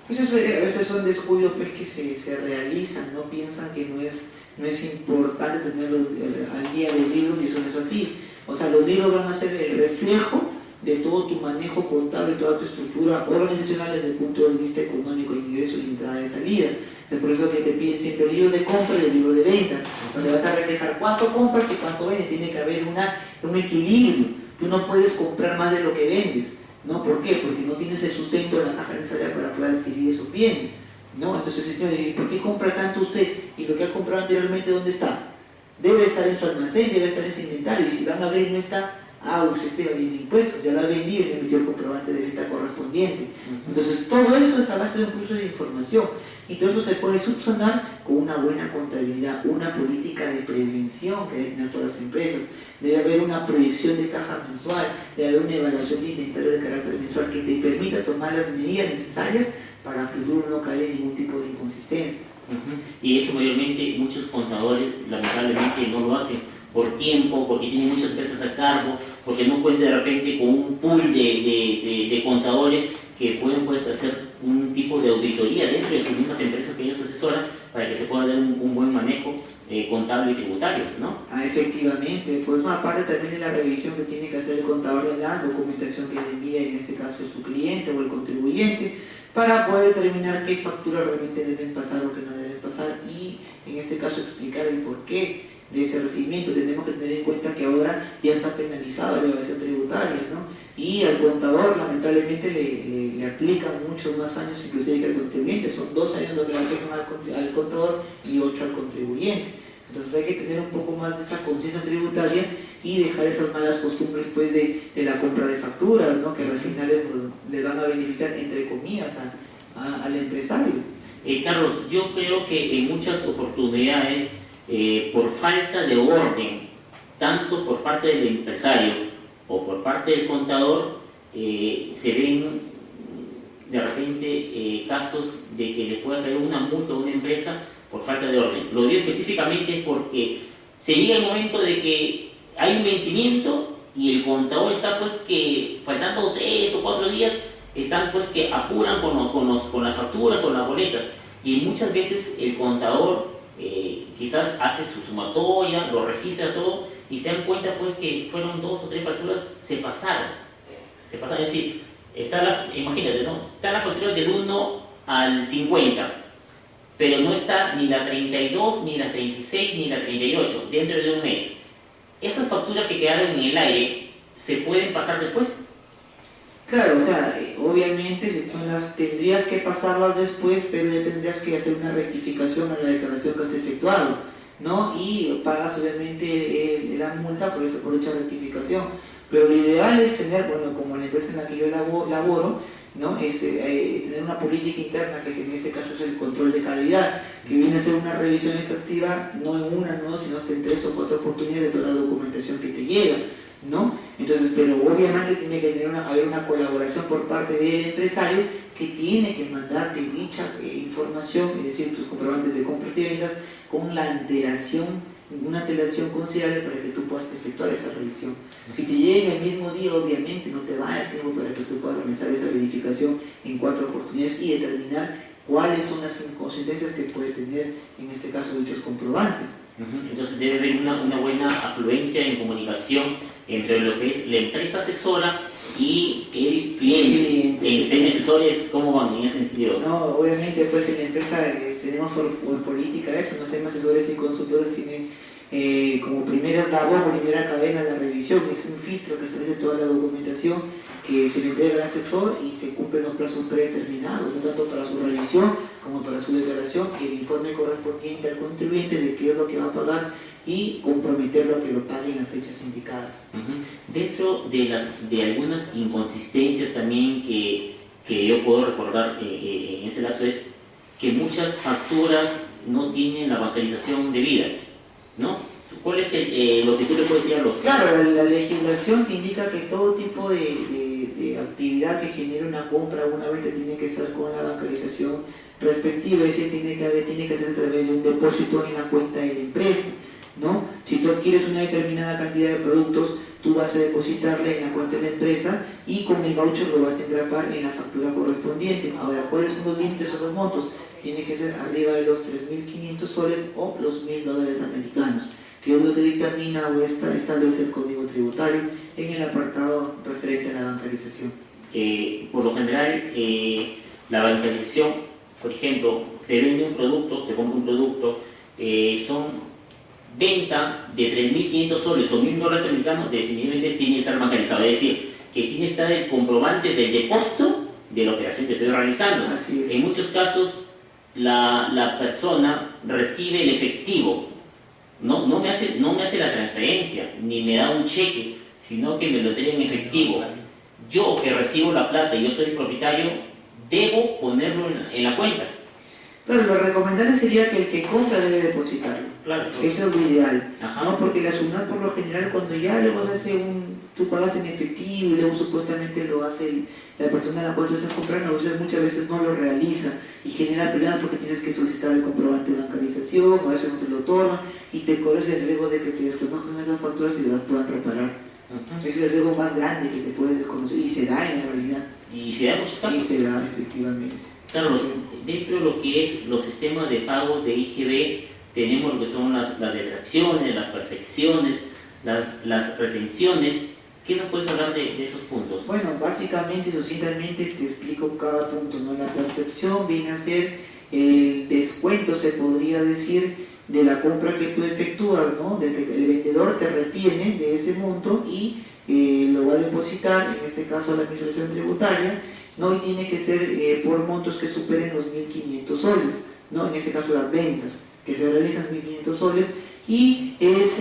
Pues a veces son descuidos pues, que se realizan, no piensan que no es importante tenerlos al día los libros y eso no es así. O sea, los libros van a ser el reflejo de todo tu manejo contable, toda tu estructura organizacional desde el punto de vista económico, ingresos, entrada y salida. Es por eso que te piden siempre el libro de compra y el libro de venta, donde vas a reflejar cuánto compras y cuánto vendes. Tiene que haber un equilibrio. Tú no puedes comprar más de lo que vendes, ¿no? ¿Por qué? Porque no tienes el sustento de la caja necesaria para poder adquirir esos bienes, ¿no? Entonces, ¿por qué compra tanto usted? Y lo que ha comprado anteriormente, ¿dónde está? Debe estar en su almacén, debe estar en su inventario, y si van a ver y no está, usted está evadiendo impuestos, ya lo ha vendido y le emitió el comprobante de venta correspondiente. Entonces, todo eso es a base de un curso de información, y todo eso se puede subsanar con una buena contabilidad, una política de prevención que deben tener todas las empresas. Debe haber una proyección de caja mensual, debe haber una evaluación de inventario de carácter mensual que te permita tomar las medidas necesarias para futuro no caer en ningún tipo de inconsistencia. Y eso mayormente muchos contadores lamentablemente no lo hacen por tiempo, porque tienen muchas empresas a cargo, porque no cuentan de repente con un pool de contadores que pueden pues, hacer un tipo de auditoría dentro de sus mismas empresas que ellos asesoran para que se pueda dar un buen manejo contable y tributario, ¿no? Efectivamente, pues aparte también de la revisión que tiene que hacer el contador de la documentación que le envía, en este caso su cliente o el contribuyente, para poder determinar qué facturas realmente deben pasar o qué no deben pasar y en este caso explicar el porqué de ese recibimiento. Tenemos que tener en cuenta que ahora ya está penalizada la evasión tributaria, ¿no? Y al contador lamentablemente le aplican muchos más años inclusive que al contribuyente. Son 2 años lo que le aplican al contador y 8 al contribuyente. Entonces hay que tener un poco más de esa conciencia tributaria y dejar esas malas costumbres pues, de la compra de facturas, ¿no? Que al final le van a beneficiar entre comillas al empresario. Carlos, yo creo que en muchas oportunidades por falta de orden, tanto por parte del empresario o por parte del contador, se ven de repente casos de que les pueda caer una multa a una empresa por falta de orden. Lo digo específicamente porque se llega el momento de que hay un vencimiento y el contador está pues que faltando 3 o 4 días están pues que apuran con las facturas, con las boletas, y muchas veces el contador quizás hace su sumatoria, lo registra todo y se dan cuenta pues que fueron 2 o 3 facturas, se pasaron, es decir, imagínate, ¿no? Está la factura del 1 al 50, pero no está ni la 32, ni la 36, ni la 38 dentro de un mes. Esas facturas que quedaron en el aire, ¿se pueden pasar después? Claro, o sea, obviamente tendrías que pasarlas después, pero ya tendrías que hacer una rectificación a la declaración que has efectuado, ¿no? Y pagas obviamente la multa por dicha rectificación. Pero lo ideal es tener, bueno, como la empresa en la que yo laboro, ¿no? Tener una política interna que en este caso es el control de calidad, que viene a ser una revisión exhaustiva, no en una, no, sino hasta en 3 o 4 oportunidades de toda la documentación que te llega, ¿no? Entonces, pero obviamente tiene que haber una colaboración por parte del empresario que tiene que mandarte dicha información, es decir, tus comprobantes de compras y ventas, con la antelación, una antelación considerable para que tú puedas efectuar esa revisión. Si te llega el mismo día, obviamente no te va a dar tiempo para que tú puedas realizar esa verificación en 4 oportunidades y determinar cuáles son las inconsistencias que puedes tener, en este caso, dichos comprobantes. Entonces debe haber una buena afluencia en comunicación entre lo que es la empresa asesora y el cliente. En ser asesores, ¿cómo van en ese sentido? No, obviamente pues en la empresa tenemos por política eso, no ser asesores y consultores tienen como primera labor, primera cadena la revisión, es un filtro que se hace toda la documentación que se le entrega al asesor y se cumplen los plazos predeterminados, tanto para su revisión como para su declaración, el informe correspondiente al contribuyente de qué es lo que va a pagar y comprometerlo a que lo pague en las fechas indicadas. Dentro de algunas inconsistencias también que yo puedo recordar en ese lapso es que muchas facturas no tienen la bancarización debida, ¿no? ¿Cuál es lo que tú le puedes decir a los clientes? Claro, la legislación te indica que todo tipo de actividad que genere una compra o una venta tiene que estar con la bancarización respectiva, es decir, tiene que ser a través de un depósito en la cuenta de la empresa, ¿no? Si tú adquieres una determinada cantidad de productos, tú vas a depositarle en la cuenta de la empresa y con el voucher lo vas a engrapar en la factura correspondiente. Ahora, ¿cuáles son los límites o los montos? Tiene que ser arriba de los 3.500 soles o los $1.000 americanos, que es lo que dictamina o establece el Código Tributario en el apartado referente a la bancarización. Por lo general, la bancarización, por ejemplo, se vende un producto, se compra un producto, son venta de 3.500 soles o $1.000 americanos, definitivamente tiene que estar bancarizado, es decir, que tiene que estar el comprobante del depósito de la operación que estoy realizando. Así es. En muchos casos, la persona recibe el efectivo, no me hace la transferencia, ni me da un cheque, sino que me lo entrega en efectivo. Yo que recibo la plata y yo soy el propietario, debo ponerlo en la cuenta. Claro, lo recomendable sería que el que compra debe depositarlo. Claro. Eso es lo ideal. Ajá. ¿No? Porque la SUNAT por lo general cuando ya luego hace tú pagas en efectivo y luego supuestamente lo hace la persona a la cual tú estás comprando, muchas veces no lo realiza y genera problemas porque tienes que solicitar el comprobante de bancarización, a veces no te lo otorgan y te corres el riesgo de que te desconozcan esas facturas y las puedan reparar. Ese es el riesgo más grande que te puedes desconocer y se da en la realidad. Y se da en muchos casos. Y se da efectivamente. Claro, dentro de lo que es los sistemas de pago de IGB, tenemos lo que son las detracciones, las percepciones, las retenciones. ¿Qué nos puedes hablar de esos puntos? Bueno, básicamente, sucintamente te explico cada punto, ¿no? La percepción viene a ser el descuento, se podría decir, de la compra que tú efectúas, ¿no? De que el vendedor te retiene de ese monto y lo va a depositar, en este caso a la administración tributaria, ¿no? Y tiene que ser por montos que superen los 1.500 soles, ¿no? En este caso las ventas, que se realizan 1.500 soles, y esa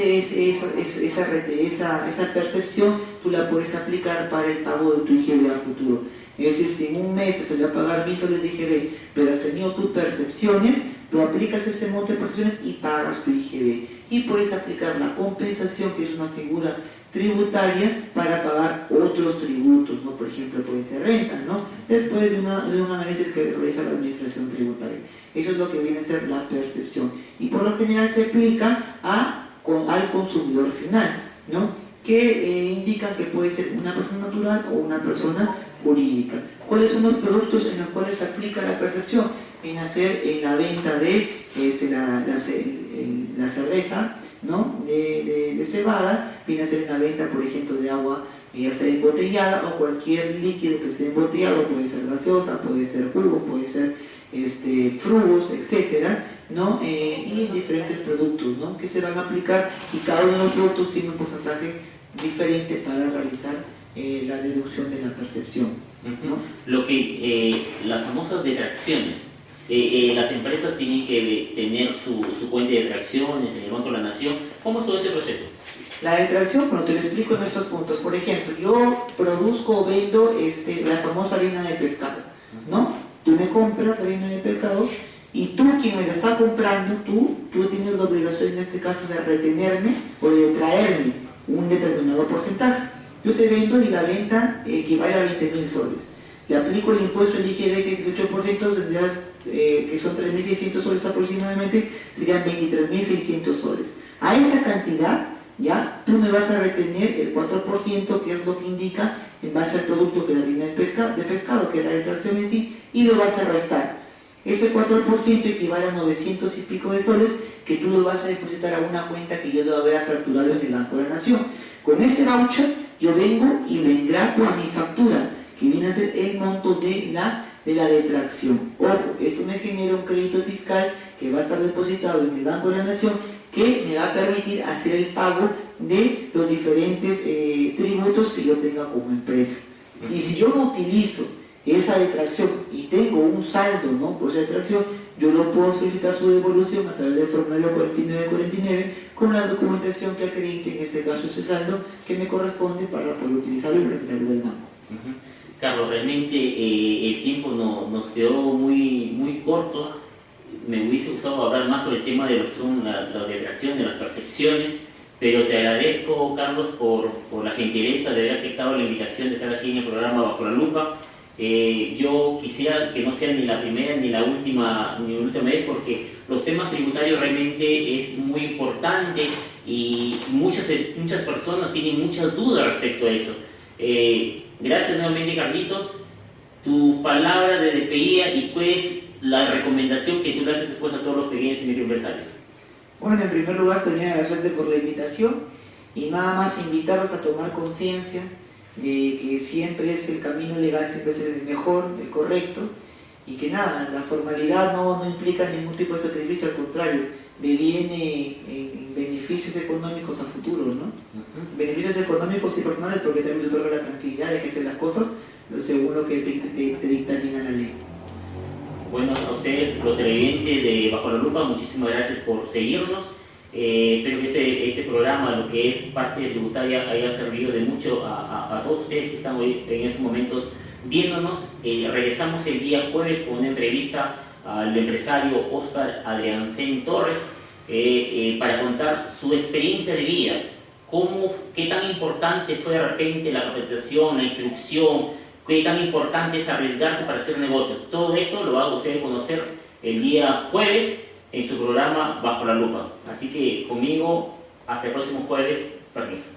percepción tú la puedes aplicar para el pago de tu IGB a futuro. Es decir, si en un mes te salió a pagar 1.000 soles de IGB, pero has tenido tus percepciones, tú aplicas ese monto de percepciones y pagas tu IGB. Y puedes aplicar la compensación, que es una figura tributaria, para pagar otros tributos, ¿no? Por ejemplo, puede ser renta, ¿no? Después de un análisis que realiza la administración tributaria. Eso es lo que viene a ser la percepción. Y por lo general se aplica al consumidor final, ¿no? Que indica que puede ser una persona natural o una persona jurídica. ¿Cuáles son los productos en los cuales se aplica la percepción? Viene a ser en la venta de la cerveza, ¿no? de cebada, viene a ser en la venta, por ejemplo, de agua ya sea embotellada o cualquier líquido que sea embotellado, puede ser gaseosa, puede ser jugo, puede ser frugos, etcétera, ¿no? Y diferentes productos, ¿no? Que se van a aplicar, y cada uno de los productos tiene un porcentaje diferente para realizar la deducción de la percepción, ¿no? Lo que las famosas detracciones, las empresas tienen que tener su cuenta de detracciones en el Banco de la Nación. ¿Cómo es todo ese proceso? La detracción, bueno, te lo explico en estos puntos. Por ejemplo, yo produzco o vendo la famosa harina de pescado, ¿no? Tú me compras harina de pescado y tú, quien me la está comprando, tú tienes la obligación en este caso de retenerme o de traerme un determinado porcentaje. Yo te vendo y la venta equivale a 20.000 soles. Le aplico el impuesto al IGB, que es 18%, tendrías, que son 3.600 soles aproximadamente, serían 23.600 soles. A esa cantidad, ya, tú me vas a retener el 4%, que es lo que indica en base al producto que es la harina de pescado, que es la detracción en sí, y lo vas a restar. Ese 4% equivale a 900 y pico de soles, que tú lo vas a depositar a una cuenta que yo debo haber aperturado en el Banco de la Nación. Con ese voucher, yo vengo y me engrapo a mi factura, que viene a ser el monto de la detracción. Ojo, eso me genera un crédito fiscal que va a estar depositado en el Banco de la Nación, que me va a permitir hacer el pago de los diferentes tributos que yo tenga como empresa. Y si yo no utilizo esa detracción y tengo un saldo, ¿no?, por esa detracción, yo lo puedo solicitar su devolución a través del formulario 4949 con la documentación que acredite, en este caso, ese saldo que me corresponde para poder utilizarlo y retirarlo del banco. Carlos, realmente el tiempo nos quedó muy corto. Me hubiese gustado hablar más sobre el tema de lo que son las detracciones, las percepciones, pero te agradezco, Carlos, por la gentileza de haber aceptado la invitación de estar aquí en el programa Bajo la Lupa. Yo quisiera que no sea ni la primera ni la última vez, porque los temas tributarios realmente es muy importante y muchas personas tienen muchas dudas respecto a eso. Gracias nuevamente, Carlitos. Tu palabra de despedida y pues la recomendación que tú le haces después a todos los pequeños y microempresarios. Bueno, en primer lugar, también agradecerte por la invitación y nada más invitarlos a tomar conciencia de que siempre es el camino legal, siempre es el mejor, el correcto, y que nada, la formalidad no implica ningún tipo de sacrificio, al contrario, deviene en beneficios económicos a futuro, ¿no? Beneficios económicos y personales, porque también te otorga la tranquilidad de que hacer las cosas según lo que te dictamina la ley. Bueno, a ustedes, los televidentes de Bajo la Lupa, muchísimas gracias por seguirnos. Espero que este programa, lo que es parte tributaria, haya servido de mucho a todos ustedes que están hoy en estos momentos viéndonos. Regresamos el día jueves con una entrevista al empresario Óscar Adriancén Torres para contar su experiencia de vida, qué tan importante fue de repente la capacitación, la instrucción, qué tan importante es arriesgarse para hacer negocios. Todo eso lo va a ustedes conocer el día jueves en su programa Bajo la Lupa. Así que conmigo, hasta el próximo jueves. Permiso.